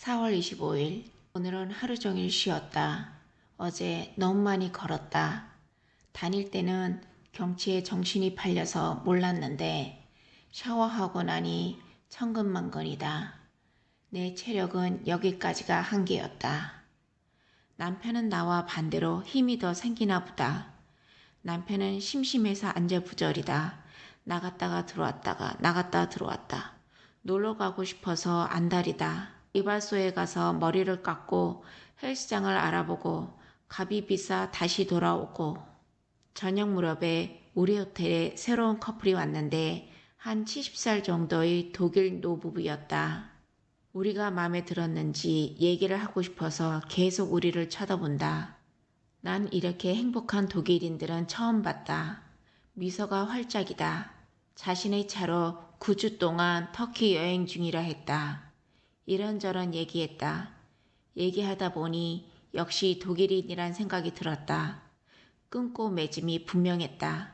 4월 25일. 오늘은 하루 종일 쉬었다. 어제 너무 많이 걸었다. 다닐 때는 경치에 정신이 팔려서 몰랐는데 샤워하고 나니 천근만근이다. 내 체력은 여기까지가 한계였다. 남편은 나와 반대로 힘이 더 생기나 보다. 남편은 심심해서 안절부절이다. 나갔다가 들어왔다가 나갔다 들어왔다. 놀러 가고 싶어서 안달이다. 이발소에 가서 머리를 깎고 헬스장을 알아보고 값이 비싸 다시 돌아오고. 저녁 무렵에 우리 호텔에 새로운 커플이 왔는데 한 70살 정도의 독일 노부부였다. 우리가 마음에 들었는지 얘기를 하고 싶어서 계속 우리를 쳐다본다. 난 이렇게 행복한 독일인들은 처음 봤다. 미소가 활짝이다. 자신의 차로 9주 동안 터키 여행 중이라 했다. 이런저런 얘기했다. 얘기하다 보니 역시 독일인이란 생각이 들었다. 끊고 맺음이 분명했다.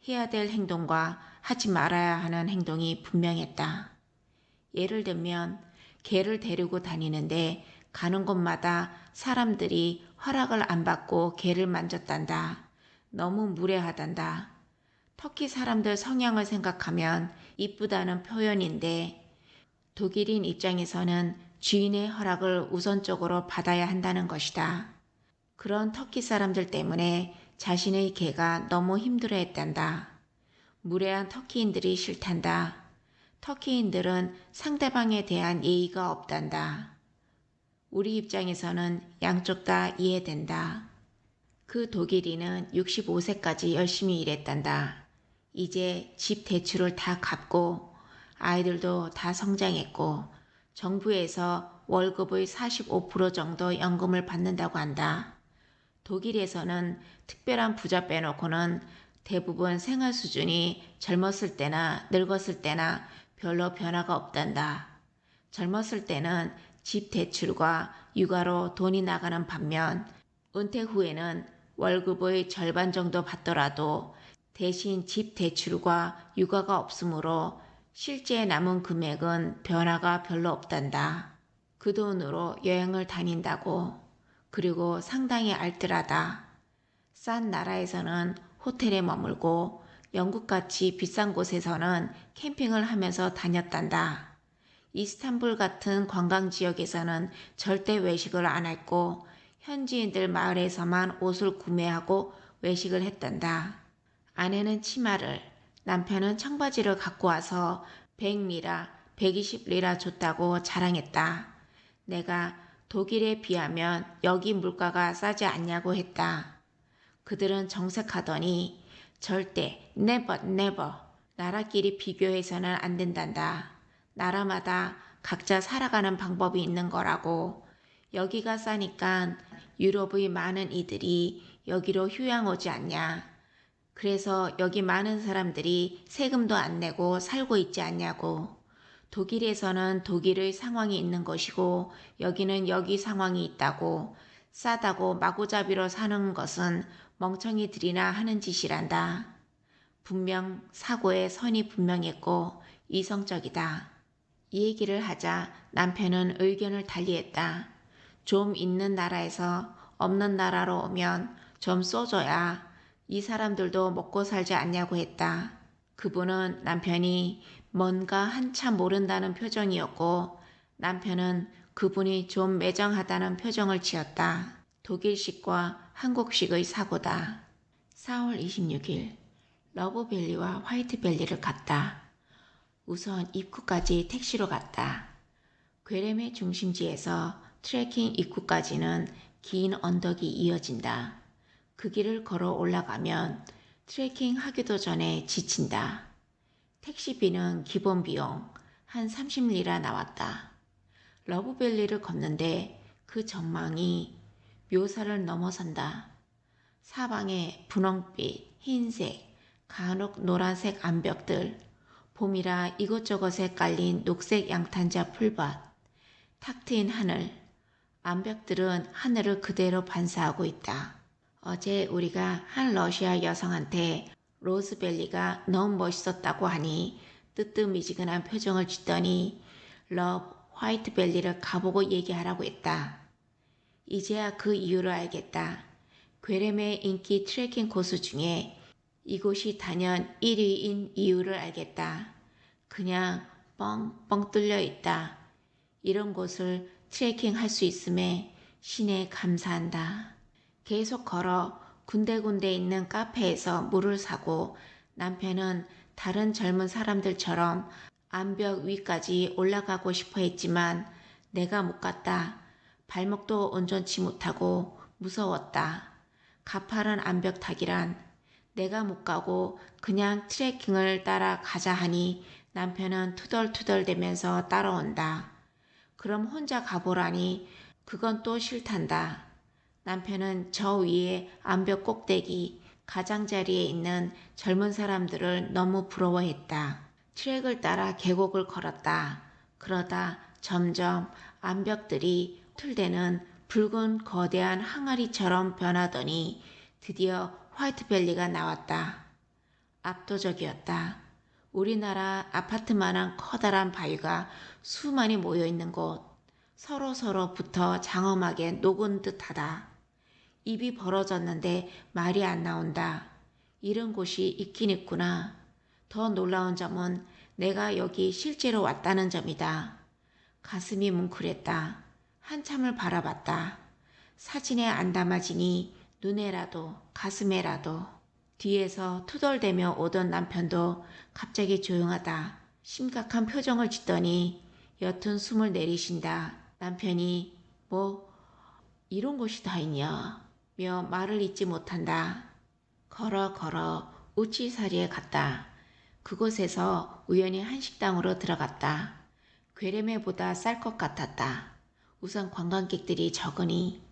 해야 될 행동과 하지 말아야 하는 행동이 분명했다. 예를 들면 개를 데리고 다니는데 가는 곳마다 사람들이 허락을 안 받고 개를 만졌단다. 너무 무례하단다. 터키 사람들 성향을 생각하면 이쁘다는 표현인데 독일인 입장에서는 주인의 허락을 우선적으로 받아야 한다는 것이다. 그런 터키 사람들 때문에 자신의 개가 너무 힘들어했단다. 무례한 터키인들이 싫단다. 터키인들은 상대방에 대한 예의가 없단다. 우리 입장에서는 양쪽 다 이해된다. 그 독일인은 65세까지 열심히 일했단다. 이제 집 대출을 다 갚고 아이들도 다 성장했고 정부에서 월급의 45% 정도 연금을 받는다고 한다. 독일에서는 특별한 부자 빼놓고는 대부분 생활 수준이 젊었을 때나 늙었을 때나 별로 변화가 없단다. 젊었을 때는 집 대출과 육아로 돈이 나가는 반면 은퇴 후에는 월급의 절반 정도 받더라도 대신 집 대출과 육아가 없으므로 실제 남은 금액은 변화가 별로 없단다. 그 돈으로 여행을 다닌다고. 그리고 상당히 알뜰하다. 싼 나라에서는 호텔에 머물고 영국같이 비싼 곳에서는 캠핑을 하면서 다녔단다. 이스탄불 같은 관광지역에서는 절대 외식을 안 했고 현지인들 마을에서만 옷을 구매하고 외식을 했단다. 아내는 치마를, 남편은 청바지를 갖고 와서 100리라, 120리라 줬다고 자랑했다. 내가 독일에 비하면 여기 물가가 싸지 않냐고 했다. 그들은 정색하더니 절대 never never 나라끼리 비교해서는 안 된단다. 나라마다 각자 살아가는 방법이 있는 거라고. 여기가 싸니까 유럽의 많은 이들이 여기로 휴양 오지 않냐. 그래서 여기 많은 사람들이 세금도 안 내고 살고 있지 않냐고. 독일에서는 독일의 상황이 있는 것이고 여기는 여기 상황이 있다고. 싸다고 마구잡이로 사는 것은 멍청이들이나 하는 짓이란다. 분명 사고의 선이 분명했고 이성적이다. 이 얘기를 하자 남편은 의견을 달리했다. 좀 있는 나라에서 없는 나라로 오면 좀 써줘야 이 사람들도 먹고 살지 않냐고 했다. 그분은 남편이 뭔가 한참 모른다는 표정이었고 남편은 그분이 좀 매정하다는 표정을 지었다. 독일식과 한국식의 사고다. 4월 26일. 러브밸리와 화이트밸리를 갔다. 우선 입구까지 택시로 갔다. 괴렘의 중심지에서 트레킹 입구까지는 긴 언덕이 이어진다. 그 길을 걸어 올라가면 트레킹 하기도 전에 지친다. 택시비는 기본 비용 한 30리라 나왔다. 러브밸리를 걷는데 그 전망이 묘사를 넘어선다. 사방에 분홍빛, 흰색, 간혹 노란색 암벽들, 봄이라 이곳저곳에 깔린 녹색 양탄자 풀밭, 탁 트인 하늘, 암벽들은 하늘을 그대로 반사하고 있다. 어제 우리가 한 러시아 여성한테 로즈밸리가 너무 멋있었다고 하니 뜨뜻미지근한 표정을 짓더니 러브 화이트밸리를 가보고 얘기하라고 했다. 이제야 그 이유를 알겠다. 괴렘의 인기 트레킹 코스 중에 이곳이 단연 1위인 이유를 알겠다. 그냥 뻥뻥 뚫려 있다. 이런 곳을 트레킹 할 수 있음에 신에 감사한다. 계속 걸어 군데군데 있는 카페에서 물을 사고 남편은 다른 젊은 사람들처럼 암벽 위까지 올라가고 싶어 했지만 내가 못 갔다. 발목도 온전치 못하고 무서웠다. 가파른 암벽 타기란 내가 못 가고 그냥 트레킹을 따라 가자 하니 남편은 투덜투덜대면서 따라온다. 그럼 혼자 가보라니 그건 또 싫단다. 남편은 저 위에 암벽 꼭대기 가장자리에 있는 젊은 사람들을 너무 부러워했다. 트랙을 따라 계곡을 걸었다. 그러다 점점 암벽들이 틀대는 붉은 거대한 항아리처럼 변하더니 드디어 화이트밸리가 나왔다. 압도적이었다. 우리나라 아파트만한 커다란 바위가 수많이 모여있는 곳. 서로 붙어 장엄하게 녹은 듯하다. 입이 벌어졌는데 말이 안 나온다. 이런 곳이 있긴 있구나. 더 놀라운 점은 내가 여기 실제로 왔다는 점이다. 가슴이 뭉클했다. 한참을 바라봤다. 사진에 안 담아지니 눈에라도 가슴에라도. 뒤에서 투덜대며 오던 남편도 갑자기 조용하다. 심각한 표정을 짓더니 옅은 숨을 내리신다. 남편이 뭐 이런 곳이 다 있냐 며 말을 잇지 못한다. 걸어 우치사리에 갔다. 그곳에서 우연히 한식당으로 들어갔다. 괴레메보다 쌀 것 같았다. 우선 관광객들이 적으니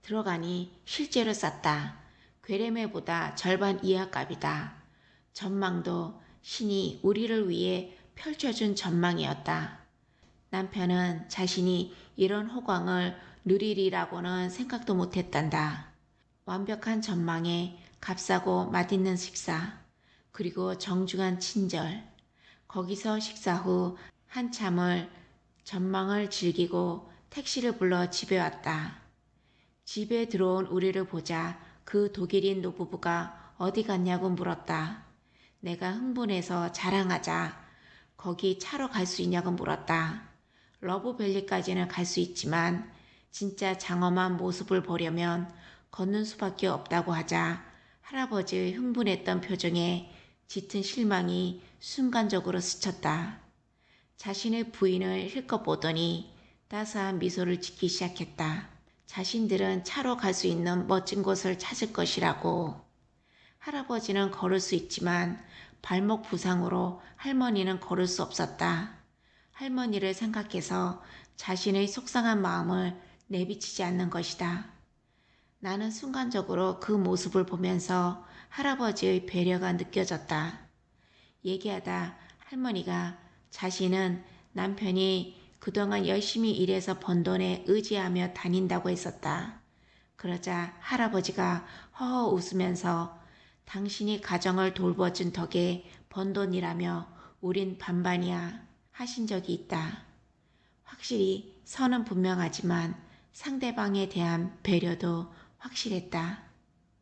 들어가니 실제로 쌌다. 괴레메보다 절반 이하 값이다. 전망도 신이 우리를 위해 펼쳐준 전망이었다. 남편은 자신이 이런 호광을 누리리라고는 생각도 못했단다. 완벽한 전망에 값싸고 맛있는 식사, 그리고 정중한 친절. 거기서 식사 후 한참을 전망을 즐기고 택시를 불러 집에 왔다. 집에 들어온 우리를 보자 그 독일인 노부부가 어디 갔냐고 물었다. 내가 흥분해서 자랑하자 거기 차로 갈 수 있냐고 물었다. 러브밸리까지는 갈 수 있지만 진짜 장엄한 모습을 보려면 걷는 수밖에 없다고 하자 할아버지의 흥분했던 표정에 짙은 실망이 순간적으로 스쳤다. 자신의 부인을 힐끗 보더니 따스한 미소를 짓기 시작했다. 자신들은 차로 갈 수 있는 멋진 곳을 찾을 것이라고. 할아버지는 걸을 수 있지만 발목 부상으로 할머니는 걸을 수 없었다. 할머니를 생각해서 자신의 속상한 마음을 내비치지 않는 것이다. 나는 순간적으로 그 모습을 보면서 할아버지의 배려가 느껴졌다. 얘기하다 할머니가 자신은 남편이 그동안 열심히 일해서 번 돈에 의지하며 다닌다고 했었다. 그러자 할아버지가 허허 웃으면서 당신이 가정을 돌봐준 덕에 번 돈이라며 우린 반반이야 하신 적이 있다. 확실히 선은 분명하지만 상대방에 대한 배려도 확실했다.